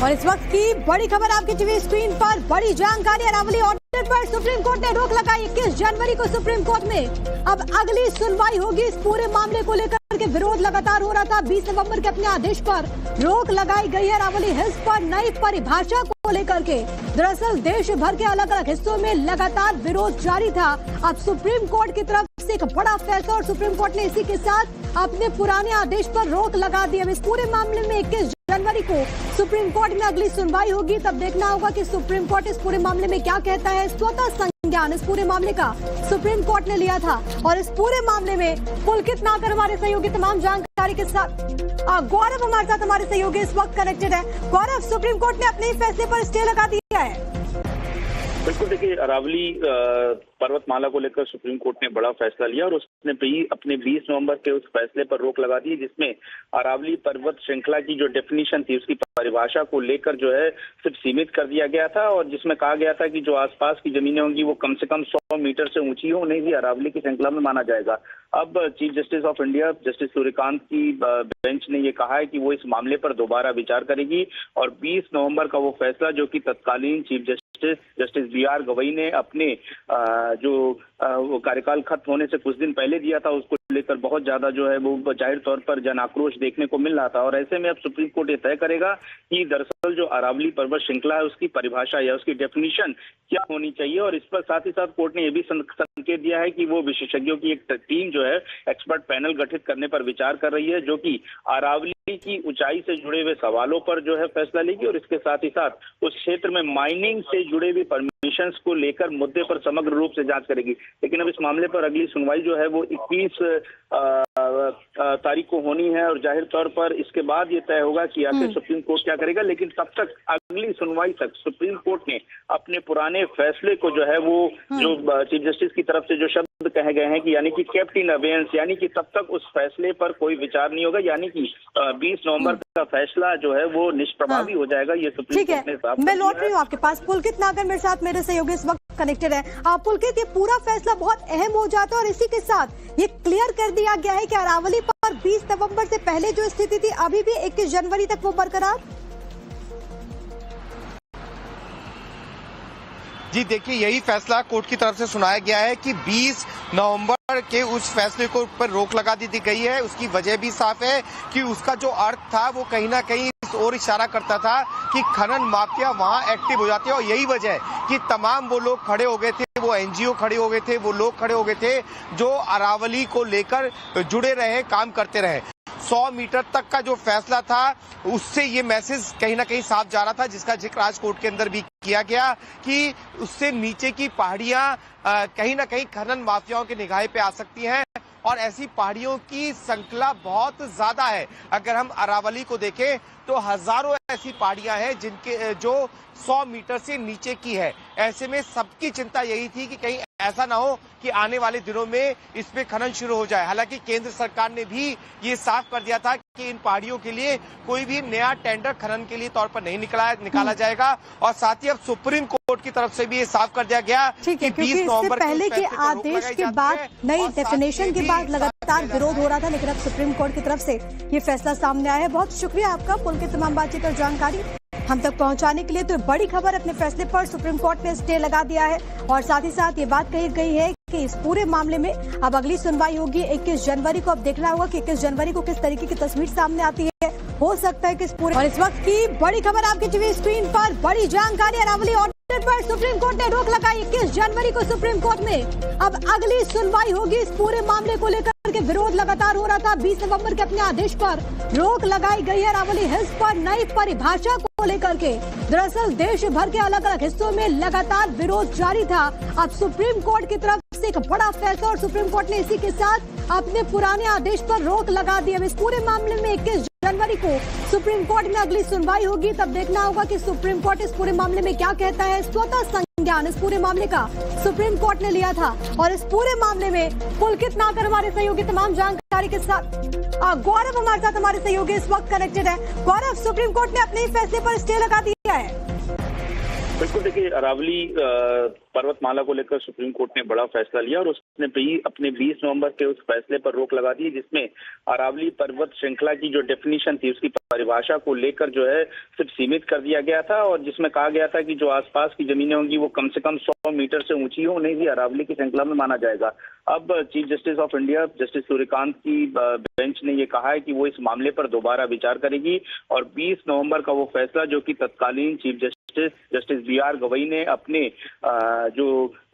और इस वक्त की बड़ी खबर आपकी टीवी स्क्रीन पर, बड़ी जानकारी। अरावली ऑर्डर पर सुप्रीम कोर्ट ने रोक लगाई। 21 जनवरी को सुप्रीम कोर्ट में अब अगली सुनवाई होगी। इस पूरे मामले को लेकर के विरोध लगातार हो रहा था। 20 नवंबर के अपने आदेश पर रोक लगाई गई है अरावली हिल्स पर नई परिभाषा को लेकर के। दरअसल देश भर के अलग अलग हिस्सों में लगातार विरोध जारी था। अब सुप्रीम कोर्ट की तरफ से एक बड़ा फैसला और सुप्रीम कोर्ट ने इसी के साथ अपने पुराने आदेश पर रोक लगा दी। अब इस पूरे मामले में 21 जनवरी को सुप्रीम कोर्ट में अगली सुनवाई होगी। तब देखना होगा कि सुप्रीम कोर्ट इस पूरे मामले में क्या कहता है। स्वतः संज्ञान इस पूरे मामले का सुप्रीम कोर्ट ने लिया था और इस पूरे मामले में पुलकित नागर हमारे सहयोगी तमाम जानकारी के साथ, गौरव हमारे साथ हमारे सहयोगी इस वक्त कनेक्टेड है। गौरव, सुप्रीम कोर्ट ने अपने फैसले पर स्टे लगा दिया है। बिल्कुल, देखिए अरावली पर्वतमाला को लेकर सुप्रीम कोर्ट ने बड़ा फैसला लिया और उसने अपने 20 नवंबर के उस फैसले पर रोक लगा दी जिसमें अरावली पर्वत श्रृंखला की जो डेफिनेशन थी उसकी परिभाषा को लेकर जो है सिर्फ सीमित कर दिया गया था और जिसमें कहा गया था कि जो आसपास की जमीनें होंगी वो कम से कम 100 मीटर से ऊंची हो, उन्हें भी अरावली की श्रृंखला में माना जाएगा। अब chief justice of India justice Suryakant की बेंच ने ये कहा है कि वो इस मामले पर दोबारा विचार करेगी और 20 नवंबर का वो फैसला जो कि तत्कालीन चीफ जस्टिस BR गवई ने अपने वो कार्यकाल खत्म होने से कुछ दिन पहले दिया था, उसको लेकर बहुत ज्यादा जो है वो जाहिर तौर पर जन आक्रोश देखने को मिल रहा था। और ऐसे में अब सुप्रीम कोर्ट ये तय करेगा कि दरअसल जो अरावली पर्वत श्रृंखला है उसकी परिभाषा या उसकी डेफिनेशन क्या होनी चाहिए। और इस पर साथ ही साथ कोर्ट ने यह भी संकेत दिया है कि वो विशेषज्ञों की एक टीम जो है एक्सपर्ट पैनल गठित करने पर विचार कर रही है जो कि अरावली की ऊंचाई से जुड़े हुए सवालों पर जो है फैसला लेगी और इसके साथ ही साथ उस क्षेत्र में माइनिंग से जुड़े हुए परमिशंस को लेकर मुद्दे पर समग्र रूप से जांच करेगी। लेकिन अब इस मामले पर अगली सुनवाई जो है वो 21 तारीख को होनी है और जाहिर तौर पर इसके बाद ये तय होगा कि आखिर सुप्रीम कोर्ट क्या करेगा। लेकिन तब तक अगली सुनवाई तक सुप्रीम कोर्ट ने अपने पुराने फैसले को जो है वो जो चीफ जस्टिस की तरफ से जो शब्द कहे गए हैं कि यानी कि केप्ट इन अबेयंस, यानी कि तब तक उस फैसले पर कोई विचार नहीं होगा, यानी कि 20 नवंबर का फैसला जो है वो निष्प्रभावी हो जाएगा। ये सुप्रीम कोर्ट ने साफ। मैं लौट रही हूँ आपके पास। पुलकित नागर मेरे साथ मेरे सहयोगी इस वक्त कनेक्टेड है। पुलकित, ये पूरा फैसला बहुत अहम हो जाता है और इसी के साथ ये क्लियर कर दिया गया है कि अरावली पर 20 नवंबर से पहले जो स्थिति थी अभी भी 21 जनवरी तक वो बरकरार। जी देखिए, यही फैसला कोर्ट की तरफ से सुनाया गया है कि 20 नवंबर के उस फैसले को पर रोक लगा दी गई है। उसकी वजह भी साफ है कि उसका जो अर्थ था वो कहीं ना कहीं इस ओर इशारा करता था कि खनन माफिया वहां एक्टिव हो जाते हैं और यही वजह है कि तमाम वो लोग खड़े हो गए थे, वो NGO खड़े हो गए थे, वो लोग खड़े हो गए थे जो अरावली को लेकर जुड़े रहे, काम करते रहे। 100 मीटर तक का जो फैसला था उससे ये मैसेज कहीं ना कहीं साफ जा रहा था, जिसका जिक्र आज कोर्ट के अंदर भी किया गया कि उससे नीचे की पहाड़ियां कहीं ना कहीं खनन माफियाओं की निगाह पे आ सकती हैं और ऐसी पहाड़ियों की संख्या बहुत ज्यादा है। अगर हम अरावली को देखें तो हजारों ऐसी पहाड़ियां हैं जिनके जो 100 मीटर से नीचे की है। ऐसे में सबकी चिंता यही थी कि कहीं ऐसा ना हो कि आने वाले दिनों में इस पे खनन शुरू हो जाए। हालांकि केंद्र सरकार ने भी ये साफ कर दिया था कि इन पहाड़ियों के लिए कोई भी नया टेंडर खनन के लिए तौर पर नहीं निकाला जाएगा और साथ ही अब सुप्रीम कोर्ट की तरफ से भी ये साफ कर दिया गया कि 20 नवंबर पहले के आदेश के बाद नई डेफिनेशन के बाद लगातार विरोध हो रहा था, लेकिन अब सुप्रीम कोर्ट की तरफ से ये फैसला सामने आया है। बहुत शुक्रिया आपका पुलकित तमाम बातचीत और जानकारी हम तक पहुंचाने के लिए। तो बड़ी खबर, अपने फैसले पर सुप्रीम कोर्ट ने स्टे लगा दिया है और साथ ही साथ ये बात कही गई है कि इस पूरे मामले में अब अगली सुनवाई होगी 21 जनवरी को। अब देखना होगा कि 21 जनवरी को किस तरीके की तस्वीर सामने आती है। हो सकता है कि इस पूरे और इस वक्त की बड़ी खबर आपकी टीवी स्क्रीन पर, बड़ी जानकारी। अरावली ऑर्डर पर सुप्रीम कोर्ट ने रोक लगाई। 21 जनवरी को सुप्रीम कोर्ट में अब अगली सुनवाई होगी। इस पूरे मामले को लेकर के विरोध लगातार हो रहा था। 20 नवंबर के अपने आदेश पर रोक लगाई गई है अरावली हिल्स पर नई परिभाषा को लेकर के। दरअसल देश भर के अलग अलग हिस्सों में लगातार विरोध जारी था। अब सुप्रीम कोर्ट की तरफ से एक बड़ा फैसला और सुप्रीम कोर्ट ने इसी के साथ अपने पुराने आदेश पर रोक लगा दी। अब इस पूरे मामले में 21 जनवरी को सुप्रीम कोर्ट में अगली सुनवाई होगी। तब देखना होगा कि सुप्रीम कोर्ट इस पूरे मामले में क्या कहता है। स्वतः संज्ञान इस पूरे मामले का सुप्रीम कोर्ट ने लिया था और इस पूरे मामले में पुलकित नागर हमारे सहयोगी तमाम जानकारी के साथ, गौरव हमारे साथ हमारे सहयोगी इस वक्त कनेक्टेड है। गौरव, सुप्रीम कोर्ट ने अपने फैसले पर स्टे लगा दिया है। बिल्कुल देखिए, अरावली पर्वतमाला को लेकर सुप्रीम कोर्ट ने बड़ा फैसला लिया और उसने भी अपने 20 नवंबर के उस फैसले पर रोक लगा दी, जिसमें अरावली पर्वत श्रृंखला की जो डेफिनेशन थी उसकी परिभाषा को लेकर जो है सिर्फ सीमित कर दिया गया था, और जिसमें कहा गया था कि जो आसपास की जमीनें होंगी वो कम से कम 100 मीटर से ऊंची हो, उन्हें भी अरावली की श्रृंखला में माना जाएगा। अब chief justice of India justice Suryakant की बेंच ने ये कहा है कि वो इस मामले पर दोबारा विचार करेगी, और 20 नवंबर का वो फैसला जो कि तत्कालीन चीफ जस्टिस BR गवई ने अपने जो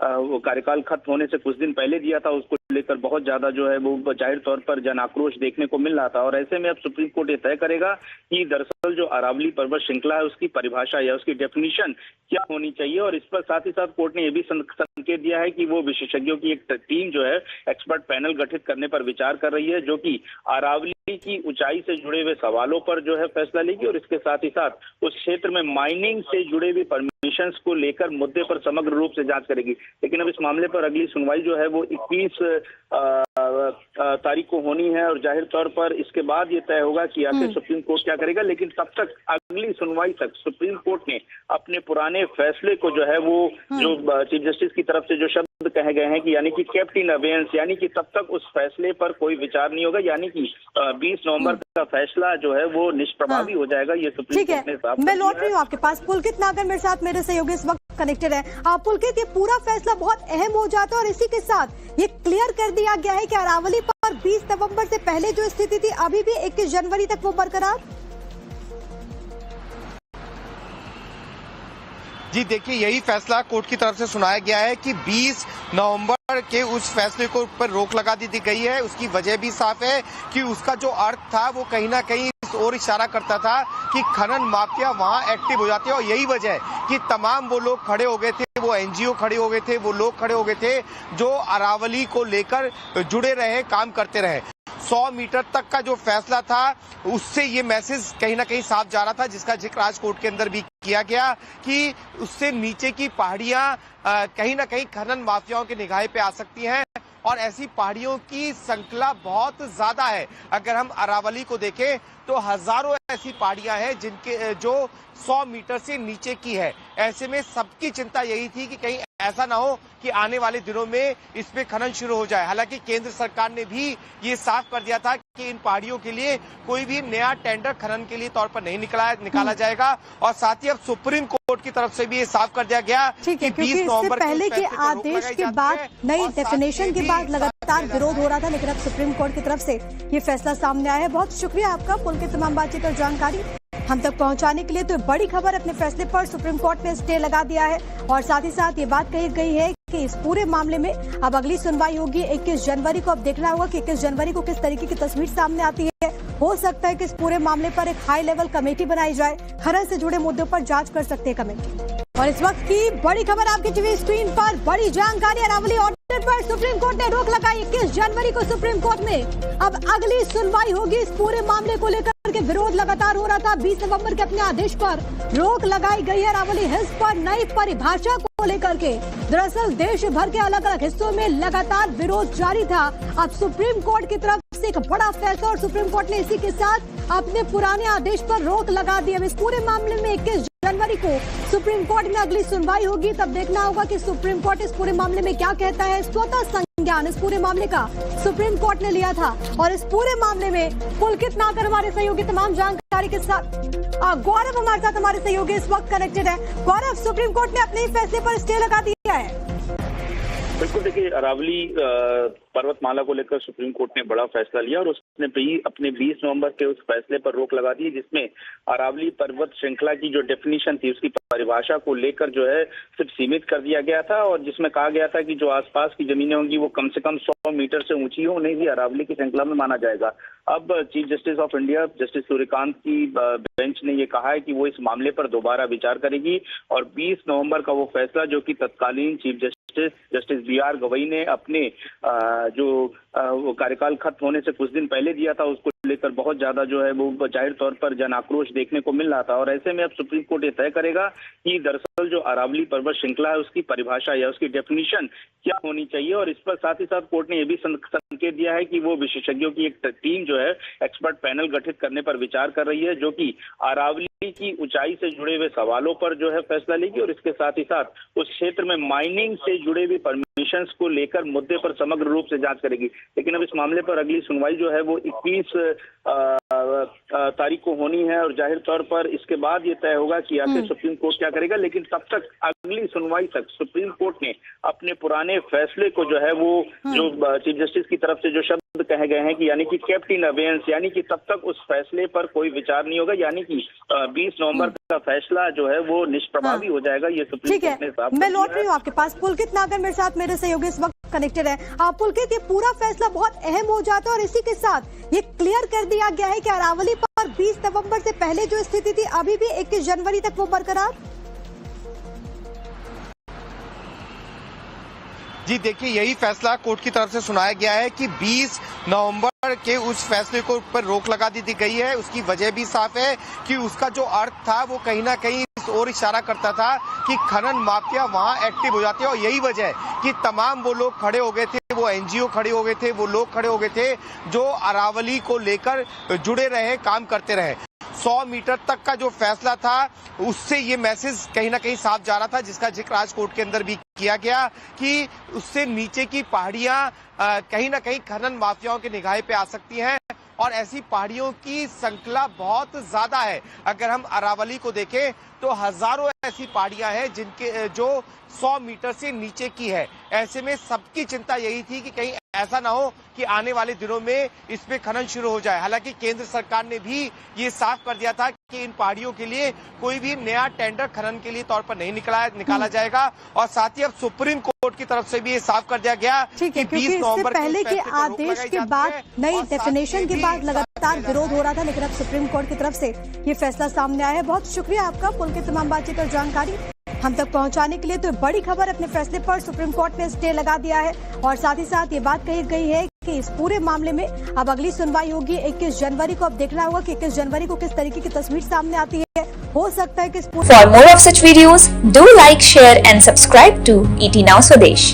वो कार्यकाल खत्म होने से कुछ दिन पहले दिया था, उसको लेकर बहुत ज्यादा जो है वो जाहिर तौर पर जन आक्रोश देखने को मिल रहा था। और ऐसे में अब सुप्रीम कोर्ट ये तय करेगा कि दरअसल जो अरावली पर्वत श्रृंखला है उसकी परिभाषा या उसकी डेफिनेशन क्या होनी चाहिए, और इस पर साथ ही साथ कोर्ट ने यह भी संकेत दिया है कि वो विशेषज्ञों की एक टीम जो है एक्सपर्ट पैनल गठित करने पर विचार कर रही है, जो कि अरावली की ऊंचाई से जुड़े हुए सवालों पर जो है फैसला लेगी, और इसके साथ ही साथ उस क्षेत्र में माइनिंग से जुड़े हुए परमिशंस को लेकर मुद्दे पर समग्र रूप से जांच करेगी। लेकिन अब इस मामले पर अगली सुनवाई जो है वो 21 तारीख को होनी है, और जाहिर तौर पर इसके बाद ये तय होगा कि आखिर सुप्रीम कोर्ट क्या करेगा। लेकिन तब तक अगली सुनवाई तक सुप्रीम कोर्ट ने अपने पुराने फैसले को जो है वो जो चीफ जस्टिस की तरफ से जो शब्द कहे गए हैं कि यानी कि केप्ट इन अबेयंस, यानी कि तब तक उस फैसले पर कोई विचार नहीं होगा, यानी कि 20 नवंबर का फैसला जो है वो निष्प्रभावी हो जाएगा। ये सुप्रीम कोर्ट ने साफ मैं लौट रही हूँ आपके पास। पुलकित नागर मेरे साथ, मेरे सहयोगी इस वक्त कनेक्टेड है। पुलकित, ये पूरा फैसला बहुत अहम हो जाता है और इसी के साथ ये क्लियर कर दिया गया है कि अरावली पर 20 नवंबर से पहले जो स्थिति थी अभी भी 21 जनवरी तक वो बरकरार। जी देखिए, यही फैसला कोर्ट की तरफ से सुनाया गया है कि 20 नवंबर के उस फैसले को ऊपर रोक लगा दी गई है। उसकी वजह भी साफ है कि उसका जो अर्थ था वो कहीं ना कहीं इस ओर इशारा करता था कि खनन माफिया वहां एक्टिव हो जाते हैं, और यही वजह है कि तमाम वो लोग खड़े हो गए थे, वो NGO खड़े हो गए थे, वो लोग खड़े हो गए थे जो अरावली को लेकर जुड़े रहे, काम करते रहे। 100 मीटर तक का जो फैसला था उससे ये मैसेज कहीं ना कहीं साफ जा रहा था, जिसका जिक्र आज कोर्ट के अंदर भी किया गया कि उससे नीचे की पहाड़ियां कहीं ना कहीं खनन माफियाओं के निगाह पे आ सकती हैं, और ऐसी पहाड़ियों की संख्या बहुत ज्यादा है। अगर हम अरावली को देखें तो हजारों ऐसी पहाड़ियां हैं जिनके जो 100 मीटर से नीचे की है। ऐसे में सबकी चिंता यही थी कि कहीं ऐसा ना हो कि आने वाले दिनों में इस पे खनन शुरू हो जाए। हालांकि केंद्र सरकार ने भी ये साफ कर दिया था कि इन पहाड़ियों के लिए कोई भी नया टेंडर खनन के लिए तौर पर नहीं निकाला जाएगा, और साथ ही अब सुप्रीम कोर्ट की तरफ से भी ये साफ कर दिया गया कि 20 नवंबर पहले के आदेश के बाद नई डेफिनेशन के बाद लगातार विरोध हो रहा था, लेकिन अब सुप्रीम कोर्ट की तरफ से ये फैसला सामने आया है। बहुत शुक्रिया आपका पुलकित तमाम बातचीत और जानकारी हम तक पहुंचाने के लिए। तो बड़ी खबर, अपने फैसले पर सुप्रीम कोर्ट ने स्टे लगा दिया है, और साथ ही साथ ये बात कही गई है कि इस पूरे मामले में अब अगली सुनवाई होगी 21 जनवरी को। अब देखना होगा कि 21 जनवरी को किस तरीके की तस्वीर सामने आती है। हो सकता है कि इस पूरे मामले पर एक हाई लेवल कमेटी बनाई जाए, खनन से जुड़े मुद्दों पर जांच कर सकते हैं कमेटी। और इस वक्त की बड़ी खबर आपकी टीवी स्क्रीन पर, बड़ी जानकारी। अरावली ऑर्डर पर सुप्रीम कोर्ट ने रोक लगाई। 21 जनवरी को सुप्रीम कोर्ट में अब अगली सुनवाई होगी इस पूरे मामले को लेकर के विरोध लगातार हो रहा था। 20 नवंबर के अपने आदेश पर रोक लगाई गई है अरावली हिल्स पर नई परिभाषा को लेकर के। दरअसल देश भर के अलग अलग हिस्सों में लगातार विरोध जारी था। अब सुप्रीम कोर्ट की तरफ से एक बड़ा फैसला, और सुप्रीम कोर्ट ने इसी के साथ अपने पुराने आदेश पर रोक लगा दी। अब इस पूरे मामले में 21 जनवरी को सुप्रीम कोर्ट में अगली सुनवाई होगी। तब देखना होगा कि सुप्रीम कोर्ट इस पूरे मामले में क्या कहता है। स्वतः संज्ञान इस पूरे मामले का सुप्रीम कोर्ट ने लिया था, और इस पूरे मामले में पुलकित नागर हमारे सहयोगी तमाम जानकारी के साथ, गौरव हमारे साथ हमारे सहयोगी इस वक्त कनेक्टेड है। गौरव, सुप्रीम कोर्ट ने अपने ही फैसले पर स्टे लगा दिया है। बिल्कुल देखिए, अरावली पर्वतमाला को लेकर सुप्रीम कोर्ट ने बड़ा फैसला लिया, और उसने भी अपने 20 नवंबर के उस फैसले पर रोक लगा दी, जिसमें अरावली पर्वत श्रृंखला की जो डेफिनेशन थी उसकी परिभाषा को लेकर जो है सिर्फ सीमित कर दिया गया था, और जिसमें कहा गया था कि जो आसपास की जमीनें होंगी वो कम से कम 100 मीटर से ऊंची हो, उन्हें भी अरावली की श्रृंखला में माना जाएगा। अब chief justice of India justice Suryakant की बेंच ने ये कहा है कि वो इस मामले पर दोबारा विचार करेगी, और 20 नवंबर का वो फैसला जो कि तत्कालीन चीफ जस्टिस BR गवई ने अपने जो वो कार्यकाल खत्म होने से कुछ दिन पहले दिया था, उसको लेकर बहुत ज्यादा जो है वो जाहिर तौर पर जन आक्रोश देखने को मिल रहा था। और ऐसे में अब सुप्रीम कोर्ट ये तय करेगा कि दरअसल जो अरावली पर्वत श्रृंखला है उसकी परिभाषा या उसकी डेफिनेशन क्या होनी चाहिए, और इस पर साथ ही साथ कोर्ट ने यह भी संकेत दिया है कि वो विशेषज्ञों की एक टीम जो है एक्सपर्ट पैनल गठित करने पर विचार कर रही है, जो कि अरावली की ऊंचाई से जुड़े हुए सवालों पर जो है फैसला लेगी और इसके साथ ही साथ उस क्षेत्र में माइनिंग से जुड़े हुए परमिशंस को लेकर मुद्दे पर समग्र रूप से जांच करेगी। लेकिन अब इस मामले पर अगली सुनवाई जो है वो 21 तारीख को होनी है और जाहिर तौर पर इसके बाद ये तय होगा कि आखिर सुप्रीम कोर्ट क्या करेगा। लेकिन तब तक अगली सुनवाई तक सुप्रीम कोर्ट ने अपने पुराने फैसले को जो है वो जो चीफ जस्टिस की तरफ से जो शब्द कहे गए हैं कि यानी कि केप्ट इन अबेयंस, यानी कि तब तक उस फैसले पर कोई विचार नहीं होगा, यानी कि 20 नवंबर का फैसला जो है वो निष्प्रभावी हो जाएगा। ये सुप्रीम कोर्ट ने साफ मैं लौट रही हूँ आपके पास। पुलकित नागर मेरे साथ, मेरे सहयोगी इस वक्त कनेक्टेड है। पुलकित, ये पूरा फैसला बहुत अहम हो जाता है और इसी के साथ ये क्लियर कर दिया गया है कि अरावली पर 20 नवंबर से पहले जो स्थिति थी अभी भी 21 जनवरी तक वो बरकरार। जी देखिए, यही फैसला कोर्ट की तरफ से सुनाया गया है कि 20 नवंबर के उस फैसले को पर रोक लगा दी गई है। उसकी वजह भी साफ है कि उसका जो अर्थ था वो कहीं ना कहीं इस ओर इशारा करता था कि खनन माफिया वहां एक्टिव हो जाते हैं, और यही वजह है कि तमाम वो लोग खड़े हो गए थे, वो एनजीओ खड़े हो गए थे, वो लोग खड़े हो गए थे जो अरावली को लेकर जुड़े रहे, काम करते रहे। 100 मीटर तक का जो फैसला था उससे ये मैसेज कहीं ना कहीं साफ जा रहा था, जिसका जिक्र आज कोर्ट के अंदर भी किया गया कि उससे नीचे की पहाड़ियां कहीं ना कहीं खनन माफियाओं के निगाह पे आ सकती हैं, और ऐसी पहाड़ियों की संख्या बहुत ज्यादा है। अगर हम अरावली को देखें तो हजारों ऐसी पहाड़ियां हैं जिनके जो 100 मीटर से नीचे की है। ऐसे में सबकी चिंता यही थी कि कहीं ऐसा ना हो कि आने वाले दिनों में इसमें खनन शुरू हो जाए। हालांकि केंद्र सरकार ने भी ये साफ कर दिया था कि इन पहाड़ियों के लिए कोई भी नया टेंडर खनन के लिए तौर पर नहीं निकाला जाएगा, और साथ ही अब सुप्रीम कोर्ट की तरफ से भी ये साफ कर दिया गया कि 20 नवंबर पहले के आदेश के बाद नई डेफिनेशन के बाद लगातार विरोध हो रहा था, लेकिन अब सुप्रीम कोर्ट की तरफ से ये फैसला सामने आया है। बहुत शुक्रिया आपका पुलकित तमाम बातचीत और जानकारी हम तक पहुंचाने के लिए। तो बड़ी खबर, अपने फैसले पर सुप्रीम कोर्ट ने स्टे लगा दिया है और साथ ही साथ ये बात कही गई है कि इस पूरे मामले में अब अगली सुनवाई होगी 21 जनवरी को। अब देखना होगा कि 21 जनवरी को किस तरीके की तस्वीर सामने आती है। हो सकता है कि For more of such videos, do like, share and subscribe to ET Now Swadesh.